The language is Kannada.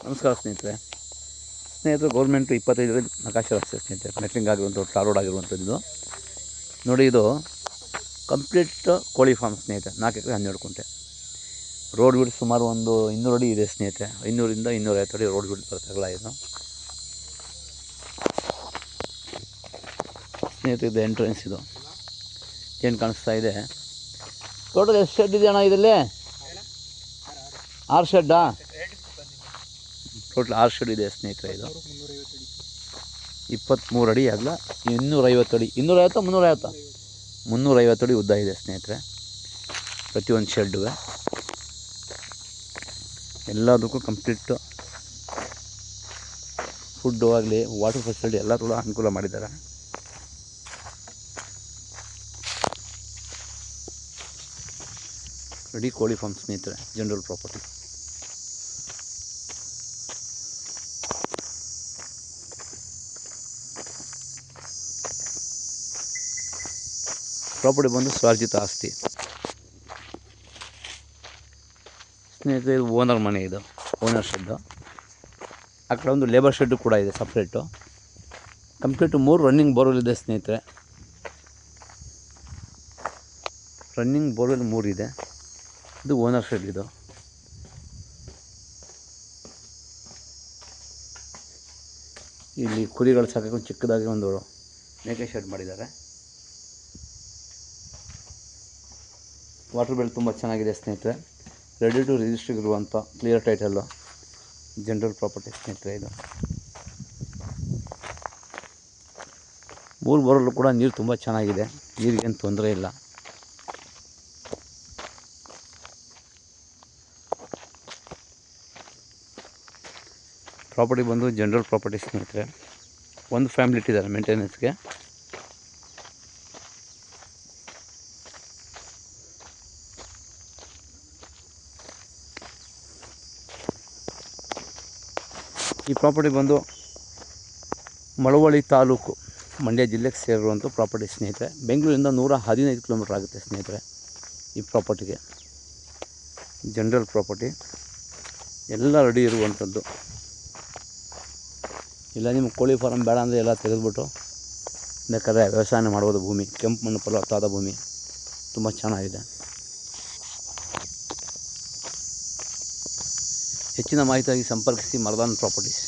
ನಮಸ್ಕಾರ ಸ್ನೇಹಿತರೆ ಗೌರ್ಮೆಂಟು 25 ನಕಾಶೆ ರಸ್ತೆ ಸ್ನೇಹಿತರೆ, ಮೆಟ್ಲಿಂಗ್ ಆಗಿರುವಂಥ ಟಾರ್ ರೋಡ್ ಆಗಿರುವಂಥದ್ದು. ನೋಡಿ, ಇದು ಕಂಪ್ಲೀಟ್ ಕೋಳಿ ಫಾರ್ಮ್ ಸ್ನೇಹಿತರೆ. 4 ಎಕರೆ 12 ಕುಂಟೆ. ರೋಡ್ ಬಿಡ್ ಸುಮಾರು ಒಂದು 200 ಅಡಿ ಇದೆ ಸ್ನೇಹಿತರೆ. 500ರಿಂದ 250 ಅಡಿ ರೋಡ್ ಬಿಡ್ ಬರ್ತಲ್ಲ ಇದು ಸ್ನೇಹಿತರೆ. ಇದು ಎಂಟ್ರೆನ್ಸ್. ಇದು ಏನು ಕಾಣಿಸ್ತಾ ಇದೆ. ಟೋಟಲ್ ಎಷ್ಟು ಶೆಡ್ ಇದೆ ಅಣ್ಣ ಇದರಲ್ಲಿ? 6 ಶೆಡ್ಡಾ? ಟೋಟಲ್ 6 ಶೆಡ್ ಇದೆ ಸ್ನೇಹಿತರೆ. ಇದು 23 ಅಡಿ ಆಗಲ, 250 ಅಡಿ, 250 350 ಅಡಿ ಉದ್ದ ಇದೆ ಸ್ನೇಹಿತರೆ. ಪ್ರತಿಯೊಂದು ಶೆಡ್ಡುವೆ ಎಲ್ಲದಕ್ಕೂ ಕಂಪ್ಲೀಟು ಫುಡ್ಡು ಆಗಲಿ, ವಾಟರ್ ಫೆಸಿಲಿಟಿ ಎಲ್ಲ ಕೂಡ ಅನುಕೂಲ ಮಾಡಿದ್ದಾರೆ. ರೆಡಿ ಕೋಳಿ ಫಾರ್ಮ್ ಸ್ನೇಹಿತರೆ, ಜನರಲ್ ಪ್ರಾಪರ್ಟಿ. ಪ್ರಾಪರ್ಟಿ ಬಂದು ಸ್ವಾರ್ಜಿತ ಆಸ್ತಿ ಸ್ನೇಹಿತರೆ. ಇದು ಓನರ್ ಮನೆ, ಇದು ಓನರ್ ಶೆಡ್ಡು. ಆ ಕಡೆ ಒಂದು ಲೇಬರ್ ಶೆಡ್ಡು ಕೂಡ ಇದೆ ಸಪ್ರೇಟು. ಕಂಪ್ಲೀಟು 3 ರನ್ನಿಂಗ್ ಬೋರ್ವೆಲ್ ಇದೆ ಸ್ನೇಹಿತರೆ. ರನ್ನಿಂಗ್ ಬೋರ್ವೆಲ್ 3 ಇದೆ. ಇದು ಓನರ್ ಶೆಡ್. ಇದು ಇಲ್ಲಿ ಕುರಿಗಳು ಸಾಕಕ್ಕೆ ಚಿಕ್ಕದಾಗಿ ಒಂದು ಮೇಕೆ ಶೆಡ್ ಮಾಡಿದ್ದಾರೆ. ವಾಟರ್ ಬಿಲ್ ತುಂಬ ಚೆನ್ನಾಗಿದೆ ಸ್ನೇಹಿತರೆ. ರೆಡಿ ಟು ರಿಜಿಸ್ಟರ್ ಇರುವಂಥ ಕ್ಲಿಯರ್ ಟೈಟಲ್ಲು, ಜನರಲ್ ಪ್ರಾಪರ್ಟಿ ಸ್ನೇಹಿತರೆ. ಇದು 3 ಬೋರಲ್ಲೂ ಕೂಡ ನೀರು ತುಂಬ ಚೆನ್ನಾಗಿದೆ. ನೀರಿಗೇನು ತೊಂದರೆ ಇಲ್ಲ. ಪ್ರಾಪರ್ಟಿ ಬಂದು ಜನರಲ್ ಪ್ರಾಪರ್ಟಿ ಸ್ನೇಹಿತರೆ. ಒಂದು ಫ್ಯಾಮಿಲಿ ಇಟ್ಟಿದ್ದಾರೆ ಮೇಂಟೆನೆನ್ಸ್ಗೆ. ಈ ಪ್ರಾಪರ್ಟಿ ಬಂದು ಮಳವಳ್ಳಿ ತಾಲೂಕು, ಮಂಡ್ಯ ಜಿಲ್ಲೆಗೆ ಸೇರಿರುವಂಥ ಪ್ರಾಪರ್ಟಿ ಸ್ನೇಹಿತರೆ. ಬೆಂಗಳೂರಿಂದ 115 ಕಿಲೋಮೀಟ್ರ್ ಆಗುತ್ತೆ ಸ್ನೇಹಿತರೆ ಈ ಪ್ರಾಪರ್ಟಿಗೆ. ಜನರಲ್ ಪ್ರಾಪರ್ಟಿ ಎಲ್ಲ ರೆಡಿ ಇರುವಂಥದ್ದು. ಇಲ್ಲ ನಿಮ್ಗೆ ಕೋಳಿ ಫಾರಮ್ ಬೇಡ ಅಂದರೆ ಎಲ್ಲ ತೆಗೆದುಬಿಟ್ಟು ಬೇಕಾದ್ರೆ ವ್ಯವಸಾಯ ಮಾಡ್ಬೋದು. ಭೂಮಿ ಕೆಂಪು ಮಣ್ಣು ಫಲವತ್ತಾದ ಭೂಮಿ, ತುಂಬ ಚೆನ್ನಾಗಿದೆ. ಹೆಚ್ಚಿನ ಮಾಹಿತಿಯಾಗಿ ಸಂಪರ್ಕಿಸಿ ಮರದಾನ್ ಪ್ರಾಪರ್ಟೀಸ್.